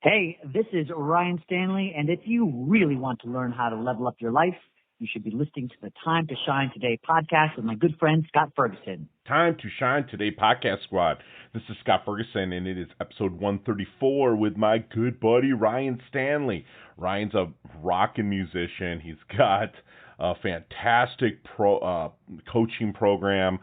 Hey, this is Ryan Stanley, and if you really want to learn how to level up your life, you should be listening to the Time to Shine Today podcast with my good friend Scott Ferguson. Time to Shine Today podcast squad. This is Scott Ferguson, and it is episode 134 with my good buddy Ryan Stanley. Ryan's a rockin' musician. He's got a fantastic coaching program.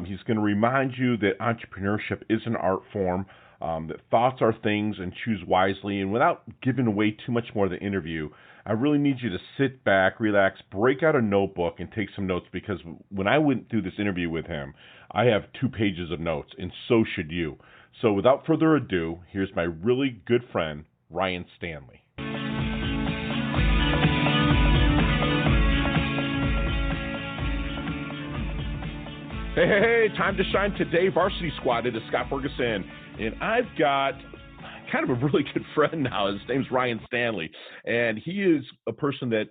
He's going to remind you that entrepreneurship is an art form. That thoughts are things and choose wisely. And without giving away too much more of the interview, I really need you to sit back, relax, break out a notebook, and take some notes, because when I went through this interview with him, I have 2 pages of notes, and so should you. So without further ado, here's my really good friend, Ryan Stanley. Hey, time to shine today, Varsity Squad. It is Scott Ferguson, and I've got kind of a really good friend now. His name's Ryan Stanley, and he is a person that,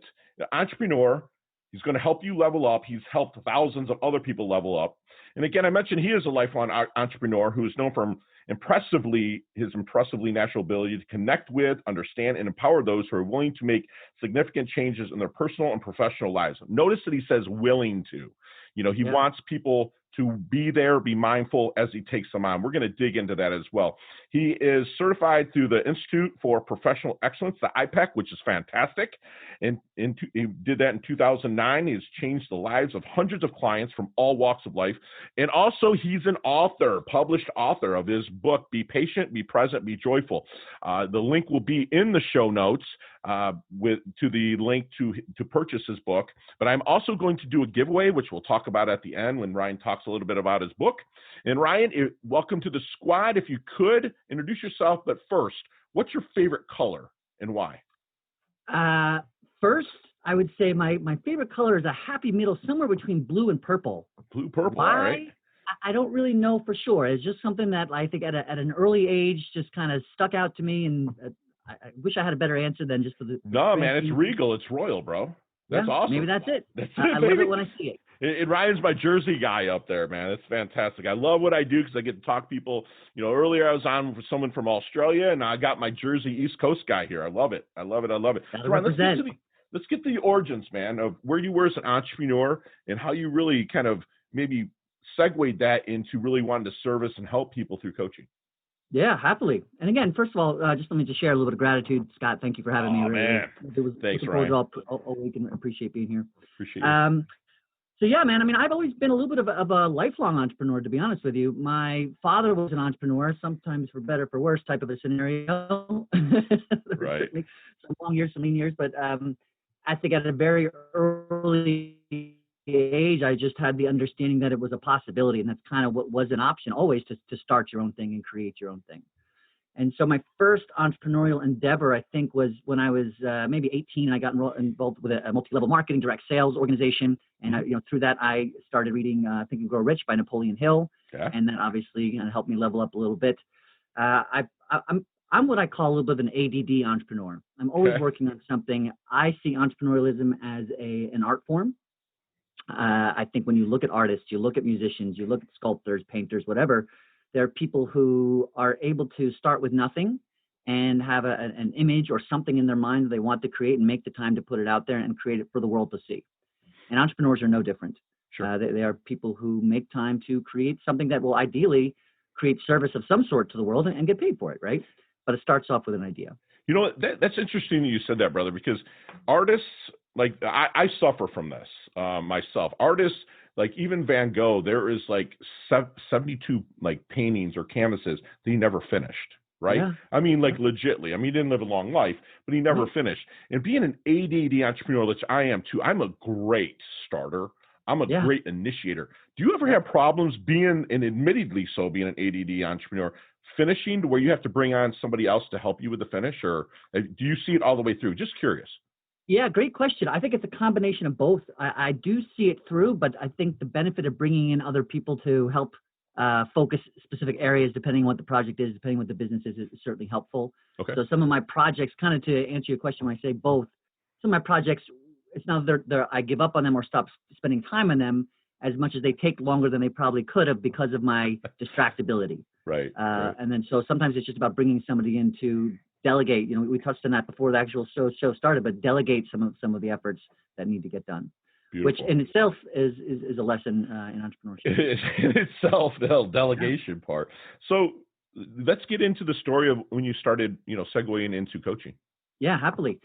entrepreneur. He's going to help you level up. He's helped thousands of other people level up. And again, I mentioned he is a lifelong entrepreneur who is known for his impressively natural ability to connect with, understand, and empower those who are willing to make significant changes in their personal and professional lives. Notice that he says willing to. He wants people to be there, be mindful as he takes them on. We're going to dig into that as well. He is certified through the Institute for Professional Excellence, the IPEC, which is fantastic. And he did that in 2009. He has changed the lives of hundreds of clients from all walks of life. And also, he's an author, published author of his book, Be Patient, Be Present, Be Joyful. The link will be in the show notes to the link to purchase his book. But I'm also going to do a giveaway, which we'll talk about at the end when Ryan talks a little bit about his book. And Ryan, welcome to the squad. If you could introduce yourself, but first, what's your favorite color and why? First, I would say my favorite color is a happy middle, somewhere between blue and purple. Blue, purple, why? All right. I don't really know for sure. It's just something that I think at an early age just kind of stuck out to me, and I wish I had a better answer than just for the. No, man, it's regal. It's royal, bro. That's awesome. Maybe that's it. I love it when I see it. It Ryan's my Jersey guy up there, man. It's fantastic. I love what I do because I get to talk to people. Earlier I was on with someone from Australia, and I got my Jersey East Coast guy here. I love it. So Ryan, let's get to the origins, man, of where you were as an entrepreneur and how you really kind of maybe segued that into really wanting to service and help people through coaching. Yeah, happily. And again, first of all, just let me just share a little bit of gratitude. Scott, thank you for having me. Man. Thanks, Ryan. All week, and appreciate being here. Appreciate you. So yeah, man, I've always been a little bit of a lifelong entrepreneur, to be honest with you. My father was an entrepreneur, sometimes for better, for worse type of a scenario. Right. Some long years, some lean years. But I think at a very early age, I just had the understanding that it was a possibility, and that's kind of what was an option always, to start your own thing and create your own thing. And so my first entrepreneurial endeavor, I think, was when I was maybe 18. I got involved with a multi-level marketing direct sales organization. And through that, I started reading Think and Grow Rich by Napoleon Hill. Okay. And that obviously helped me level up a little bit. I'm what I call a little bit of an ADD entrepreneur. I'm always working on something. I see entrepreneurialism as an art form. I think when you look at artists, you look at musicians, you look at sculptors, painters, whatever, there are people who are able to start with nothing and have an image or something in their mind that they want to create and make the time to put it out there and create it for the world to see. And entrepreneurs are no different. Sure. They are people who make time to create something that will ideally create service of some sort to the world and get paid for it, right? But it starts off with an idea. You know what? That's interesting that you said that, brother, because artists, like I suffer from this myself. Artists, like even Van Gogh, there is like 72 like paintings or canvases that he never finished, right? Yeah. Legitly. He didn't live a long life, but he never finished. And being an ADD entrepreneur, which I am too, I'm a great starter. I'm a great initiator. Do you ever have problems being, and admittedly so, being an ADD entrepreneur, finishing to where you have to bring on somebody else to help you with the finish, or do you see it all the way through? Just curious. Yeah, great question. I think it's a combination of both. I do see it through, but I think the benefit of bringing in other people to help focus specific areas, depending on what the project is, depending on what the business is certainly helpful. Okay. So some of my projects, kind of to answer your question when I say both, some of my projects, it's not that I give up on them or stop spending time on them as much as they take longer than they probably could have because of my distractibility. Right. And then so sometimes it's just about bringing somebody in to delegate. We touched on that before the actual show started, but delegate some of the efforts that need to get done. Beautiful. Which in itself is a lesson in entrepreneurship. In itself, the delegation part. So let's get into the story of when you started, segueing into coaching. Yeah, happily.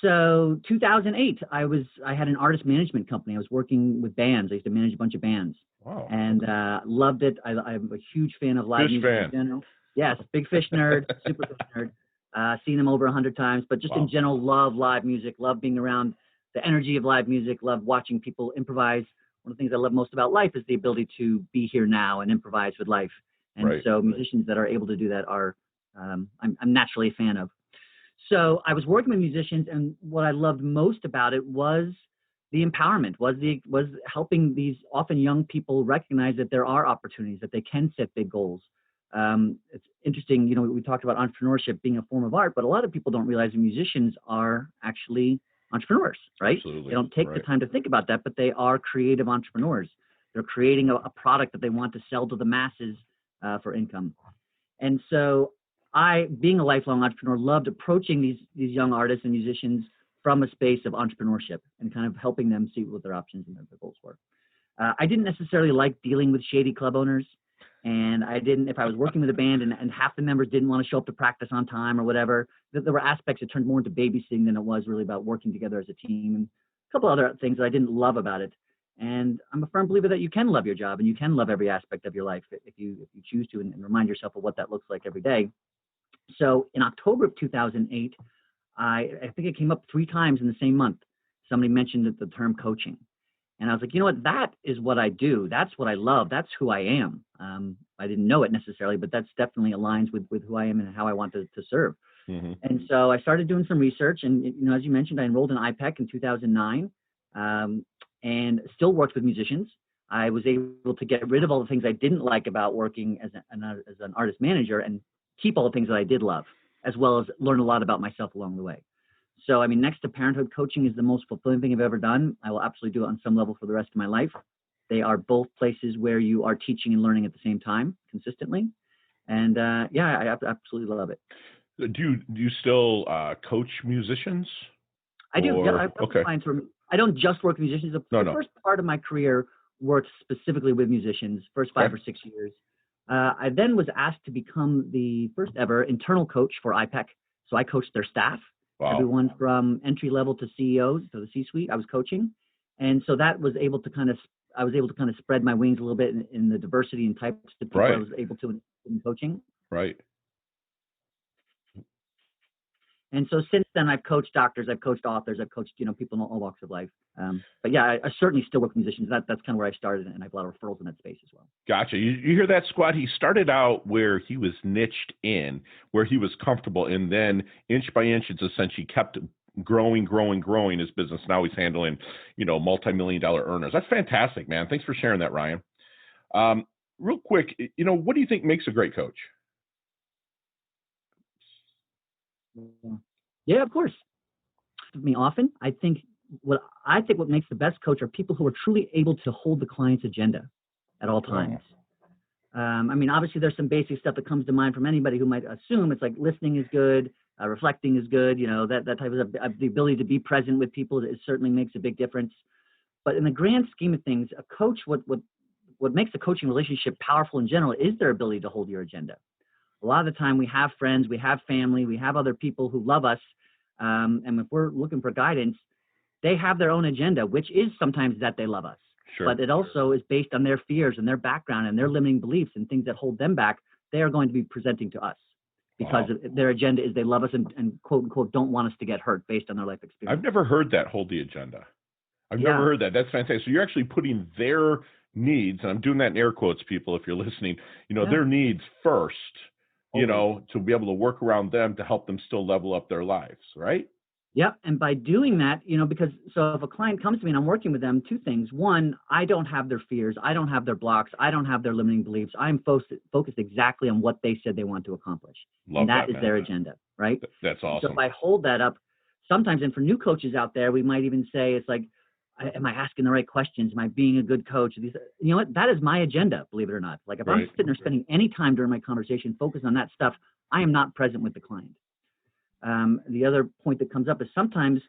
So 2008, I had an artist management company. I was working with bands. I used to manage a bunch of bands. Wow. And loved it. I'm a huge fan of live music in general. Yes, big Fish nerd, super Fish nerd. Seen them over 100 times, but just in general, love live music, love being around the energy of live music, love watching people improvise. One of the things I love most about life is the ability to be here now and improvise with life. And so musicians that are able to do that are, I'm naturally a fan of. So I was working with musicians, and what I loved most about it was the empowerment, was helping these often young people recognize that there are opportunities, that they can set big goals. It's interesting, we talked about entrepreneurship being a form of art, but a lot of people don't realize that musicians are actually entrepreneurs, right? Absolutely. They don't take the time to think about that, but they are creative entrepreneurs. They're creating a product that they want to sell to the masses for income. And so I, being a lifelong entrepreneur, loved approaching these young artists and musicians from a space of entrepreneurship and kind of helping them see what their options and their goals were. I didn't necessarily like dealing with shady club owners. And if I was working with a band and half the members didn't want to show up to practice on time or whatever, there were aspects that turned more into babysitting than it was really about working together as a team, and a couple other things that I didn't love about it. And I'm a firm believer that you can love your job and you can love every aspect of your life if you choose to, and remind yourself of what that looks like every day. So in October of 2008, I think it came up 3 times in the same month. Somebody mentioned the term coaching. And I was like, you know what, that is what I do. That's what I love. That's who I am. I didn't know it necessarily, but that's definitely aligns with who I am and how I want to serve. Mm-hmm. And so I started doing some research. And, as you mentioned, I enrolled in IPEC in 2009 and still worked with musicians. I was able to get rid of all the things I didn't like about working as an artist manager and keep all the things that I did love, as well as learn a lot about myself along the way. So, next to parenthood, coaching is the most fulfilling thing I've ever done. I will absolutely do it on some level for the rest of my life. They are both places where you are teaching and learning at the same time, consistently. And I absolutely love it. Do you still coach musicians? I do. Yeah, I don't just work with musicians. The first part of my career worked specifically with musicians, first 5 or 6 years. I then was asked to become the first ever internal coach for IPEC. So I coached their staff. Wow. Everyone from entry level to CEOs to the C-suite, I was coaching. And so that was able to I was able to spread my wings a little bit in the diversity and types of people I was able to in coaching. Right. And so since then, I've coached doctors, I've coached authors, I've coached, people in all walks of life. But yeah, I certainly still work with musicians. That's kind of where I started, and I have a lot of referrals in that space as well. Gotcha. You hear that, squad? He started out where he was niched in, where he was comfortable, and then inch by inch, it's essentially kept growing his business. Now he's handling, multi-million-dollar earners. That's fantastic, man. Thanks for sharing that, Ryan. Real quick, what do you think makes a great coach? Yeah, of course. Me often, I think what makes the best coach are people who are truly able to hold the client's agenda at all times. Obviously there's some basic stuff that comes to mind from anybody who might assume it's like listening is good, reflecting is good, that type of the ability to be present with people is certainly makes a big difference. But in the grand scheme of things, a coach, what makes a coaching relationship powerful in general is their ability to hold your agenda. A lot of the time we have friends, we have family, we have other people who love us. And if we're looking for guidance, they have their own agenda, which is sometimes that they love us. Sure. But it also is based on their fears and their background and their limiting beliefs and things that hold them back. They are going to be presenting to us because their agenda is they love us and quote unquote don't want us to get hurt based on their life experience. I've never heard that, hold the agenda. I've never heard that. That's fantastic. So you're actually putting their needs, and I'm doing that in air quotes, people, if you're listening, their needs first. To be able to work around them to help them still level up their lives, right? Yep. And by doing that, so if a client comes to me and I'm working with them, 2 things. One, I don't have their fears. I don't have their blocks. I don't have their limiting beliefs. I'm focused exactly on what they said they want to accomplish. Love that is their agenda, right? That's awesome. So if I hold that up, sometimes, and for new coaches out there, we might even say, it's like, am I asking the right questions? Am I being a good coach? That is my agenda, believe it or not. Like if I'm sitting there spending any time during my conversation focused on that stuff, I am not present with the client. The other point that comes up is sometimes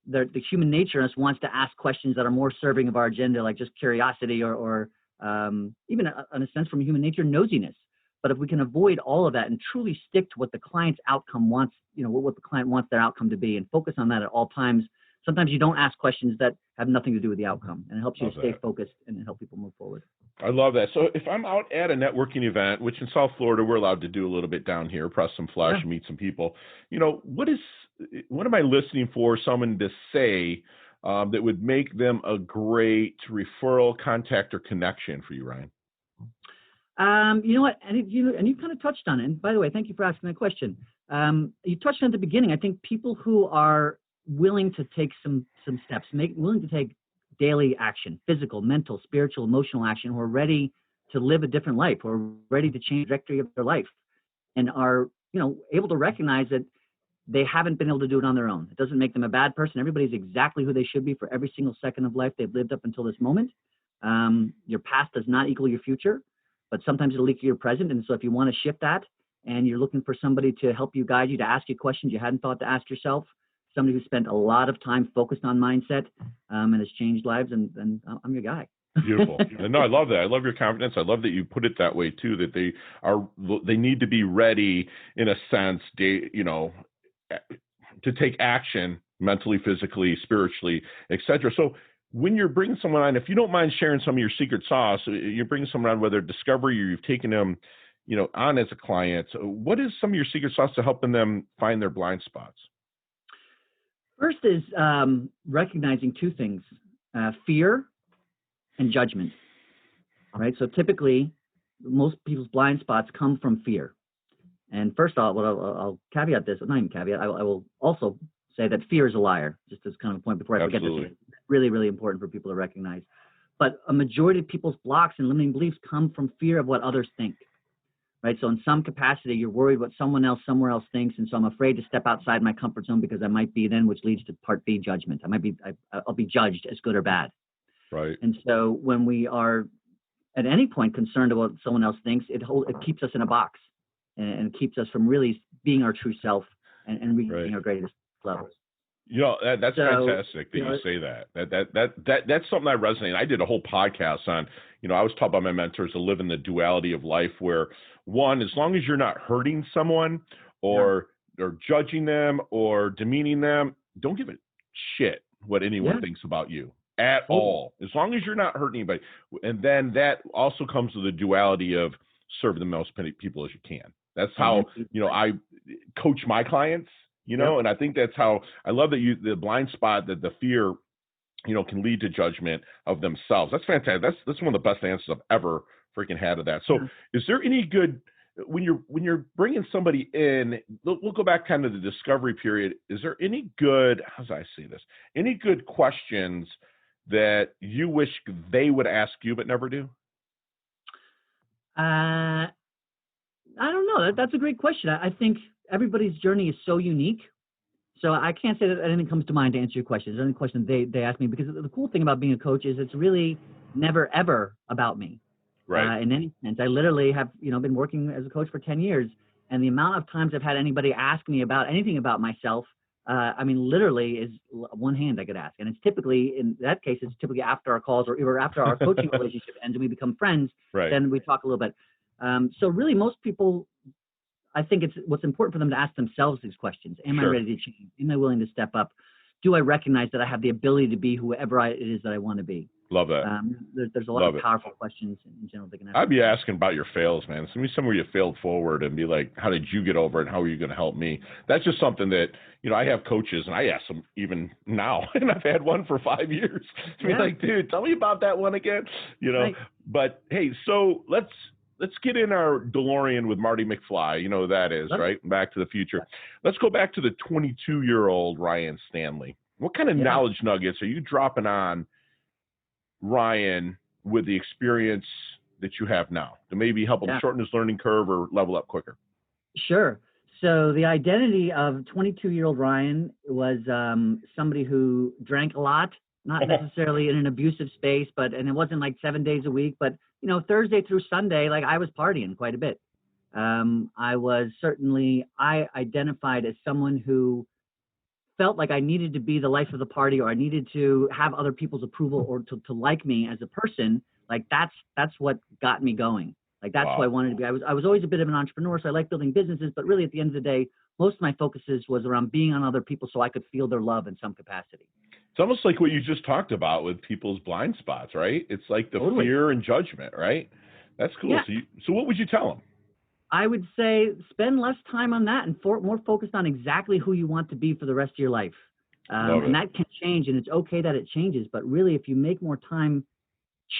the human nature in us wants to ask questions that are more serving of our agenda, like just curiosity or even in a sense from human nature, nosiness. But if we can avoid all of that and truly stick to what the client's outcome wants, what the client wants their outcome to be, and focus on that at all times, sometimes you don't ask questions that have nothing to do with the outcome, and it helps you to stay focused and help people move forward. I love that. So if I'm out at a networking event, which in South Florida we're allowed to do a little bit down here, press some flesh and meet some people, what am I listening for someone to say that would make them a great referral, contact, or connection for you, Ryan? You know what, and you kind of touched on it. And by the way, thank you for asking that question. You touched on it at the beginning. I think people who are willing to take some steps, willing to take daily action, physical, mental, spiritual, emotional action, who are ready to live a different life, who are ready to change the trajectory of their life, and are able to recognize that they haven't been able to do it on their own. It doesn't make them a bad person. Everybody's exactly who they should be for every single second of life they've lived up until this moment. Your past does not equal your future, but sometimes it'll equal your present. And so if you want to shift that and you're looking for somebody to help you, guide you, to ask you questions you hadn't thought to ask yourself, somebody who spent a lot of time focused on mindset and has changed lives, and I'm your guy. Beautiful. No, I love that. I love your confidence. I love that you put it that way too, that they need to be ready in a sense, to take action mentally, physically, spiritually, etc. So when you're bringing someone on, if you don't mind sharing some of your secret sauce, you're bringing someone on, whether discovery or you've taken them, on as a client, what is some of your secret sauce to helping them find their blind spots? First is recognizing two things, fear and judgment, right? So typically, most people's blind spots come from fear. And first, I'll caveat this, not even caveat, I will also say that fear is a liar, just as kind of a point before I forget this. It's really, really important for people to recognize. But a majority of people's blocks and limiting beliefs come from fear of what others think, right? So in some capacity, you're worried what someone else somewhere else thinks, and so I'm afraid to step outside my comfort zone because I might be then, which leads to part B, judgment. I'll be judged as good or bad. Right. And so when we are at any point concerned about what someone else thinks, it keeps us in a box and keeps us from really being our true self and reaching our greatest levels. That's fantastic that you say that. That's something I resonate. I did a whole podcast on, I was taught by my mentors to live in the duality of life where, one, as long as you're not hurting someone or judging them or demeaning them, don't give a shit what anyone thinks about you at all, as long as you're not hurting anybody. And then that also comes to the duality of serve the most people as you can. That's how, I coach my clients, and I think that's how I love that the blind spot, that the fear, can lead to judgment of themselves. That's fantastic. That's one of the best answers I've ever freaking had of that. So is there any good, when you're bringing somebody in, we'll go back kind of the discovery period. Is there any good, how do I say this? Any good questions that you wish they would ask you but never do? I don't know. That's a great question. I think everybody's journey is so unique. So I can't say that anything comes to mind to answer your question. There's any question they ask me, because the cool thing about being a coach is it's really never, ever about me. Right. In any sense. I literally have, been working as a coach for 10 years. And the amount of times I've had anybody ask me about anything about myself, literally is one hand I could ask. And it's typically, in that case, it's typically after our calls or after our coaching relationship ends and we become friends, then we talk a little bit. So really most people, I think it's what's important for them to ask themselves these questions. Am I ready to change? Am I willing to step up? Do I recognize that I have the ability to be whoever it is that I want to be? Love that. There's a lot of powerful questions in general they can ask. I'd be asking about your fails, man. Send me somewhere you failed forward and be like, how did you get over it? And how are you going to help me? That's just something that, I have coaches and I ask them even now, and I've had one for 5 years. Be like, dude, tell me about that one again, Right. But hey, so let's get in our DeLorean with Marty McFly. You know who that is, right? Back to the Future. Let's go back to the 22-year-old Ryan Stanley. What kind of knowledge nuggets are you dropping on Ryan with the experience that you have now to maybe help him shorten his learning curve or level up quicker? Sure. So the identity of 22-year-old Ryan was somebody who drank a lot, not necessarily in an abusive space, and it wasn't like 7 days a week, but Thursday through Sunday, like I was partying quite a bit. I identified as someone who felt like I needed to be the life of the party, or I needed to have other people's approval, or to like me as a person. Like that's what got me going. Like that's who I Wow. wanted to be. I was always a bit of an entrepreneur, so I like building businesses, but really at the end of the day, most of my focuses was around being on other people so I could feel their love in some capacity. It's almost like what you just talked about with people's blind spots, right? It's like the Totally. fear and judgment, right? That's cool. Yeah. So what would you tell them? I would say spend less time on that and more focused on exactly who you want to be for the rest of your life. Love And it. that can change, and it's okay that it changes. But really, if you make more time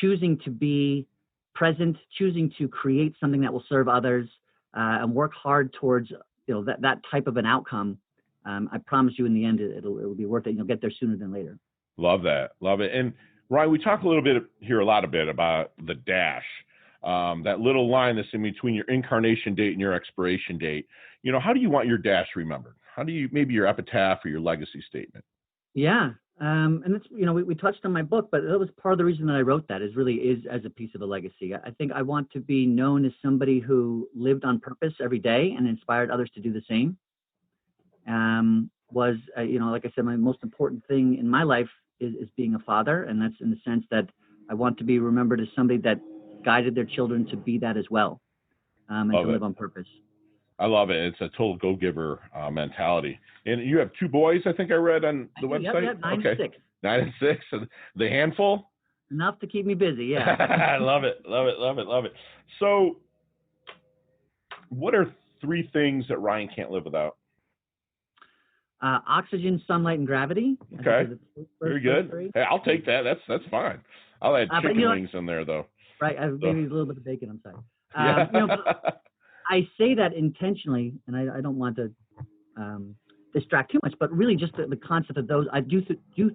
choosing to be present, choosing to create something that will serve others, and work hard towards that type of an outcome, I promise you, in the end, it'll be worth it. And you'll get there sooner than later. Love that. Love it. And Ryan, we talk a lot about the dash, that little line that's in between your incarnation date and your expiration date. How do you want your dash remembered? How do you, maybe your epitaph or your legacy statement? Yeah. And it's, we touched on my book, but that was part of the reason that I wrote that is as a piece of a legacy. I think I want to be known as somebody who lived on purpose every day and inspired others to do the same. Like I said, my most important thing in my life is being a father. And that's in the sense that I want to be remembered as somebody that guided their children to be that as well, and Love to it. live on purpose. I love it. It's a total go-giver mentality. And you have two boys, I think I read on the website. Yep, 9 and 6. 9 and 6. And the handful. Enough to keep me busy. Yeah. I love it. Love it. Love it. Love it. So, what are 3 things that Ryan can't live without? Oxygen, sunlight, and gravity. Okay. Very good. Hey, I'll take that. That's fine. I'll add chicken wings in there, though. Right. Maybe a little bit of bacon. I'm sorry. I say that intentionally, and I don't want to distract too much, but really just the concept of those. I do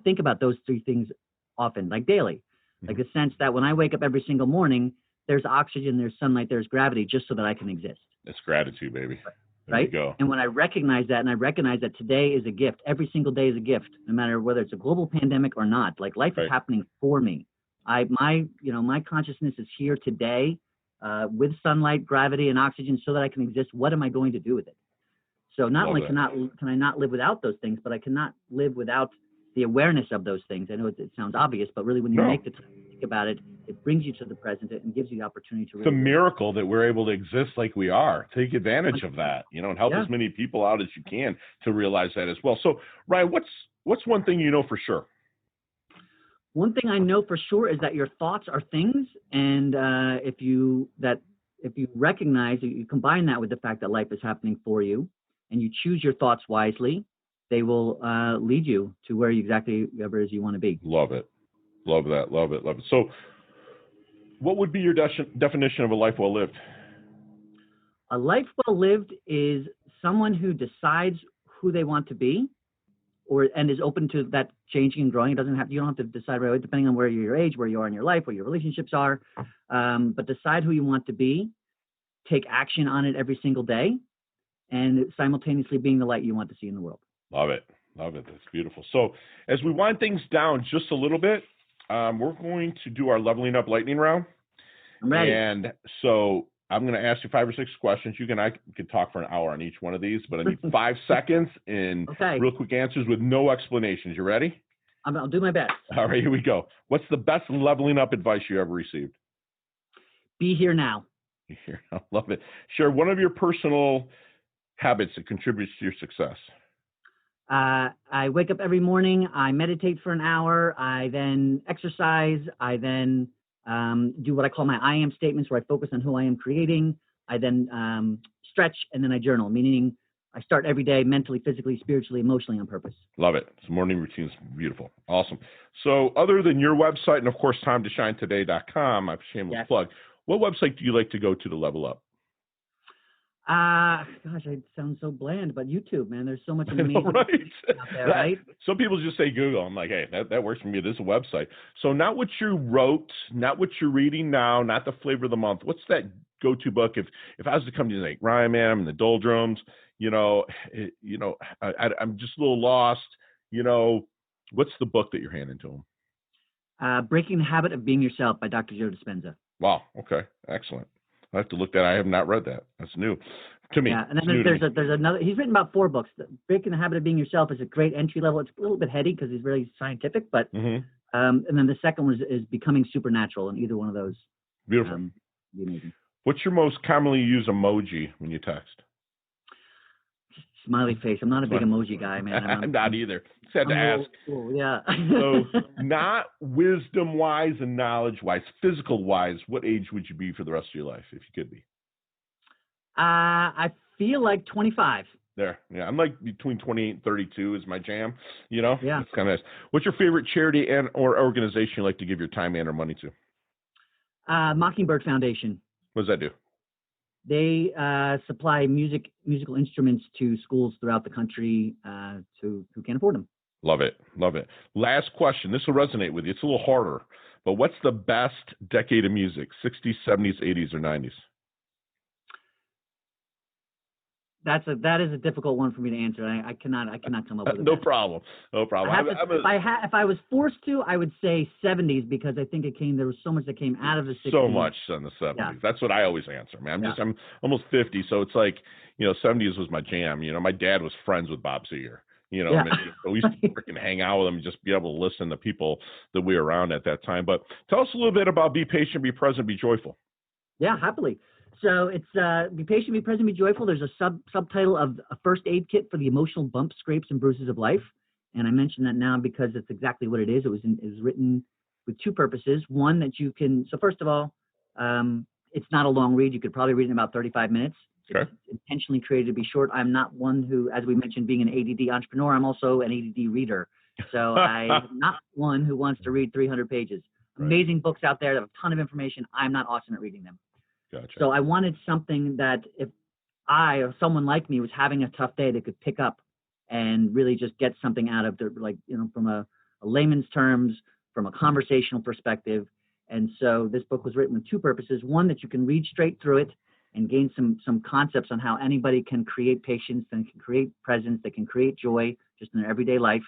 think about those 3 things often, like daily, like the sense that when I wake up every single morning, there's oxygen, there's sunlight, there's gravity, just so that I can exist. It's gratitude, baby. There right? You go. And when I recognize that, and I recognize that today is a gift, every single day is a gift, no matter whether it's a global pandemic or not. Like life is happening for me. My consciousness is here today, with sunlight, gravity, and oxygen, so that I can exist. What am I going to do with it? So not only can I not live without those things, but I cannot live without the awareness of those things. I know it sounds obvious, but really when you make the time to think about it, it brings you to the present and gives you the opportunity to really. It's a miracle that we're able to exist like we are. Take advantage of that, and help as many people out as you can to realize that as well. So, Ryan, what's one thing you know for sure? One thing I know for sure is that your thoughts are things, and if you recognize, you combine that with the fact that life is happening for you, and you choose your thoughts wisely, they will lead you to where exactly wherever it is you want to be. Love it. Love that. Love it. Love it. So what would be your definition of a life well lived? A life well lived is someone who decides who they want to be, and is open to that changing and growing. You don't have to decide right away, depending on where you're your age, where you are in your life, where your relationships are. But decide who you want to be, take action on it every single day, and simultaneously being the light you want to see in the world. Love it. Love it. That's beautiful. So as we wind things down just a little bit, we're going to do our leveling up lightning round. I'm ready. And so I'm going to ask you 5 or 6 questions. I could talk for an hour on each one of these, but I need 5 seconds and real quick answers with no explanations. You ready? I'll do my best. All right, here we go. What's the best leveling up advice you ever received? Be here now. I love it. Share one of your personal habits that contributes to your success. I wake up every morning. I meditate for an hour. I then exercise. I then do what I call my I am statements, where I focus on who I am creating. I then stretch, and then I journal, meaning I start every day mentally, physically, spiritually, emotionally on purpose. Love it. It's morning routines. Beautiful. Awesome. So other than your website and, of course, TimeToShineToday.com, I've shameless plug, what website do you like to go to level up? Gosh, I sound so bland, but YouTube, man, there's so much amazing out there, right? Some people just say Google. I'm like, hey, that works for me. This is a website. So not what you wrote, not what you're reading now, not the flavor of the month. What's that go-to book? If I was to come to you and say, Ryan, man, I'm in the doldrums, I'm just a little lost, what's the book that you're handing to them? Breaking the Habit of Being Yourself by Dr. Joe Dispenza. Wow. Okay. Excellent. I have to look that. I have not read that. That's new to me. Yeah, and then there's another. He's written about 4 books. Breaking the Habit of Being Yourself is a great entry level. It's a little bit heady because he's really scientific, but and then the second one is Becoming Supernatural, and either one of those. Beautiful. Amazing. What's your most commonly used emoji when you text? Smiley face. I'm not a big emoji guy, man. I'm not either. Just had to ask. Cool, yeah. So, not wisdom-wise and knowledge-wise, physical-wise, what age would you be for the rest of your life if you could be? I feel like 25. There, yeah. I'm like between 28 and 32 is my jam. You know, yeah. It's kind of nice. What's your favorite charity and or organization you like to give your time and or money to? Mockingbird Foundation. What does that do? They supply musical instruments to schools throughout the country who can't afford them. Love it. Love it. Last question. This will resonate with you. It's a little harder, but what's the best decade of music? 60s, 70s, 80s, or 90s? That is a difficult one for me to answer. I cannot come up with it. No problem. If I was forced to, I would say 70s because I think there was so much that came out of the 60s. So much in the 70s. Yeah. That's what I always answer, man. I'm almost 50, so it's like, 70s was my jam. My dad was friends with Bob Seger. So we used to freaking hang out with them and just be able to listen to people that we were around at that time. But tell us a little bit about Be Patient, Be Present, Be Joyful. Yeah, happily. So it's Be Patient, Be Present, Be Joyful. There's a subtitle of a first aid kit for the emotional bumps, scrapes, and bruises of life. And I mention that now because it's exactly what it is. It was written with 2 purposes. One, that you can, so first of all, it's not a long read. You could probably read it in about 35 minutes. Okay. It's intentionally created to be short. I'm not one who, as we mentioned, being an ADD entrepreneur, I'm also an ADD reader. So I'm not one who wants to read 300 pages. Right. Amazing books out there that have a ton of information. I'm not awesome at reading them. Gotcha. So I wanted something that if I or someone like me was having a tough day, they could pick up and really just get something out of from a layman's terms, from a conversational perspective. And so this book was written with 2 purposes. One, that you can read straight through it and gain some concepts on how anybody can create patience and can create presence, that can create joy just in their everyday life.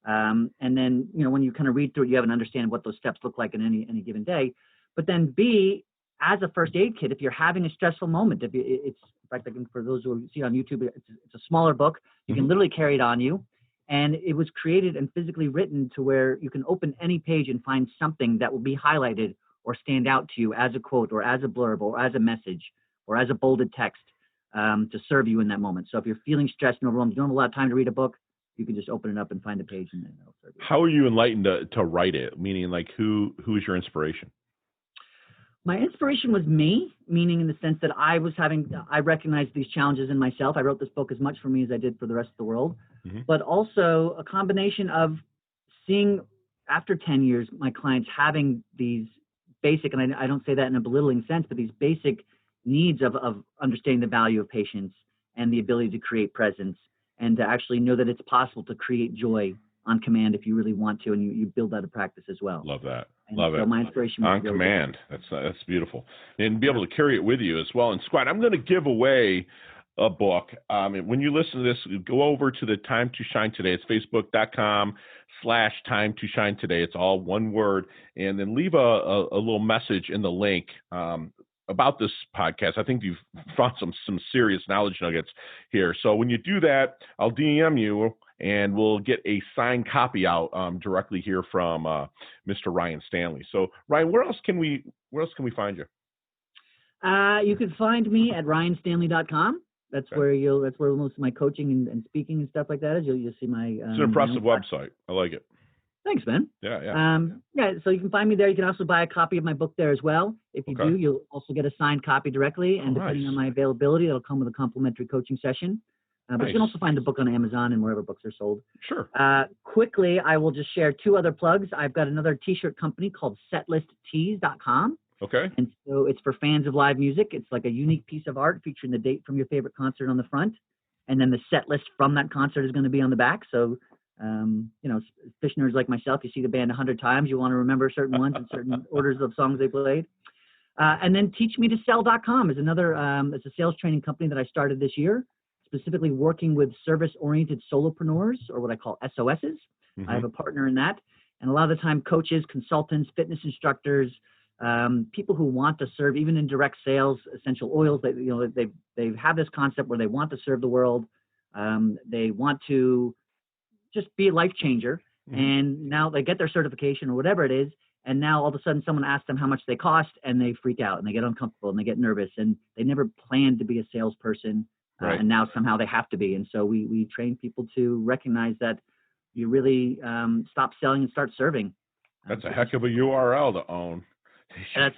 And then, when you kind of read through it, you have an understanding of what those steps look like in any given day. But then B, as a first aid kit, if you're having a stressful moment, in fact, for those who see on YouTube, it's a smaller book. You can literally carry it on you. And it was created and physically written to where you can open any page and find something that will be highlighted or stand out to you as a quote or as a blurb or as a message or as a bolded text to serve you in that moment. So if you're feeling stressed and overwhelmed, you don't have a lot of time to read a book, you can just open it up and find a page and then it'll serve you. How are you enlightened to write it? Meaning, like, who's your inspiration? My inspiration was me, meaning in the sense that I recognized these challenges in myself. I wrote this book as much for me as I did for the rest of the world, but also a combination of seeing after 10 years, my clients having these basic, and I don't say that in a belittling sense, but these basic needs of understanding the value of patience and the ability to create presence and to actually know that it's possible to create joy on command if you really want to, and you build that a practice as well. Love that. And Love so it. my inspiration was on command. That's beautiful, and be able to carry it with you as well. And Squad, I'm going to give away a book. When you listen to this, go over to the Time to Shine Today. It's facebook.com/Time to Shine Today. It's all one word, and then leave a little message in the link about this podcast. I think you've found some serious knowledge nuggets here. So when you do that, I'll DM you and we'll get a signed copy out directly here from Mr. Ryan Stanley. So Ryan, where else can we find you? You can find me at ryanstanley.com. That's okay. That's where most of my coaching and speaking and stuff like that is. You'll see my. It's an impressive website. I like it. Thanks, man. Yeah. So you can find me there. You can also buy a copy of my book there as well. If you do, you'll also get a signed copy directly. And depending on my availability, it'll come with a complimentary coaching session. But you can also find the book on Amazon and wherever books are sold. Sure. Quickly, I will just share 2 other plugs. I've got another T-shirt company called setlisttees.com. Okay. And so it's for fans of live music. It's like a unique piece of art featuring the date from your favorite concert on the front. And then the set list from that concert is going to be on the back. So, fish nerds like myself, you see the band 100 times. You want to remember certain ones and certain orders of songs they played. And then teachmetosell.com is another, it's a sales training company that I started this year, specifically working with service-oriented solopreneurs, or what I call SOSs. I have a partner in that. And a lot of the time, coaches, consultants, fitness instructors, people who want to serve, even in direct sales, essential oils. They have this concept where they want to serve the world. They want to just be a life changer. And now they get their certification or whatever it is. And now all of a sudden someone asks them how much they cost, and they freak out and they get uncomfortable and they get nervous, and they never planned to be a salesperson. Right. And now somehow they have to be. And so we train people to recognize that you really stop selling and start serving. That's a heck of a URL to own. That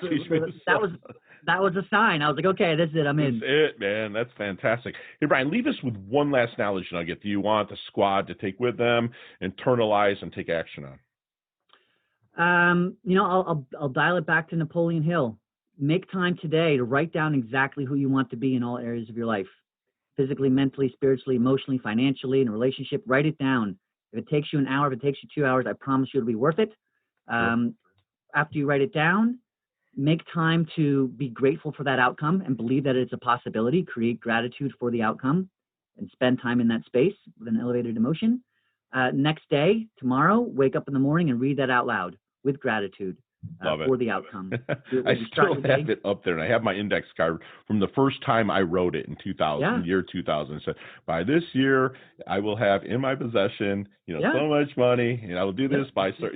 was a sign. I was like, okay, this is it. I'm in. That's it, man. That's fantastic. Hey, Brian, leave us with one last knowledge nugget that you want the squad to take with them, internalize, and take action on. I'll dial it back to Napoleon Hill. Make time today to write down exactly who you want to be in all areas of your life. Physically, mentally, spiritually, emotionally, financially, in a relationship. Write it down. If it takes you an hour, if it takes you 2 hours, I promise you it'll be worth it. After you write it down, make time to be grateful for that outcome and believe that it's a possibility. Create gratitude for the outcome and spend time in that space with an elevated emotion. Next day, tomorrow, wake up in the morning and read that out loud with gratitude for the outcome. I still have it up there, and I have my index card from the first time I wrote it in 2000, year 2000. It said, by this year, I will have in my possession, so much money, and I will do this by, it's like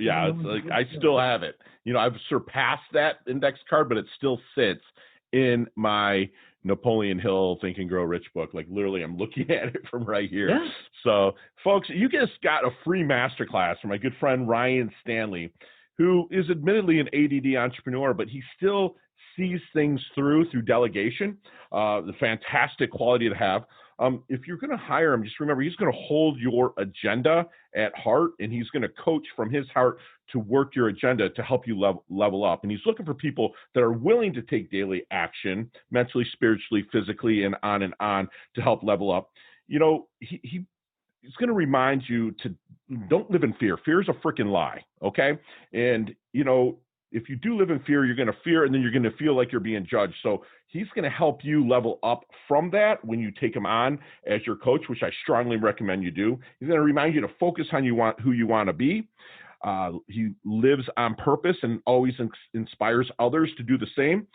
I still have it. I've surpassed that index card, but it still sits in my Napoleon Hill Think and Grow Rich book. Like literally, I'm looking at it from right here. Yeah. So, folks, you just got a free masterclass from my good friend Ryan Stanley, who is admittedly an ADD entrepreneur, but he still sees things through delegation, the fantastic quality to have. If you're going to hire him, just remember, he's going to hold your agenda at heart, and he's going to coach from his heart to work your agenda to help you level up. And he's looking for people that are willing to take daily action, mentally, spiritually, physically, and on to help level up. He's going to remind you to don't live in fear. Fear is a freaking lie, okay? And, if you do live in fear, you're going to fear, and then you're going to feel like you're being judged. So he's going to help you level up from that when you take him on as your coach, which I strongly recommend you do. He's going to remind you to focus on who you want to be. He lives on purpose and always inspires others to do the same.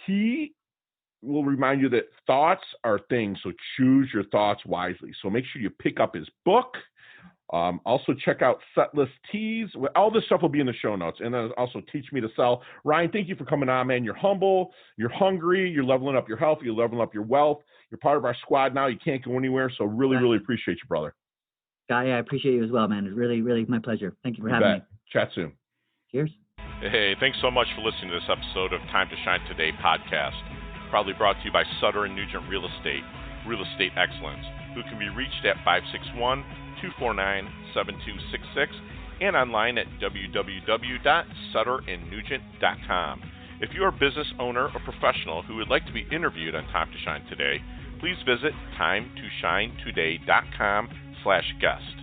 He will remind you that thoughts are things, so choose your thoughts wisely. So make sure you pick up his book. Also check out Setlist Tees. All this stuff will be in the show notes. And then also Teach Me to Sell. Ryan, thank you for coming on, man. You're humble. You're hungry. You're leveling up your health. You're leveling up your wealth. You're part of our squad now. You can't go anywhere. So really appreciate you, brother. Guy, I appreciate you as well, man. It's really, really my pleasure. Thank you for having me. Chat soon. Cheers. Hey, thanks so much for listening to this episode of Time to Shine Today podcast. Proudly brought to you by Sutter & Nugent Real Estate Excellence, who can be reached at 561-249-7266 and online at www.sutterandnugent.com. If you're a business owner or professional who would like to be interviewed on Time to Shine Today, please visit timetoshinetoday.com/guest.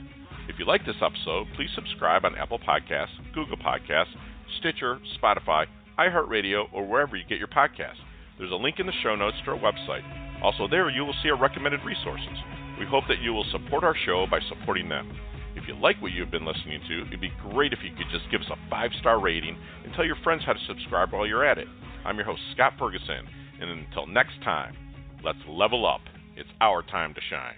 If you like this episode, please subscribe on Apple Podcasts, Google Podcasts, Stitcher, Spotify, iHeartRadio, or wherever you get your podcasts. There's a link in the show notes to our website. Also there, you will see our recommended resources. We hope that you will support our show by supporting them. If you like what you've been listening to, it'd be great if you could just give us a 5-star rating and tell your friends how to subscribe while you're at it. I'm your host, Scott Ferguson, and until next time, let's level up. It's our time to shine.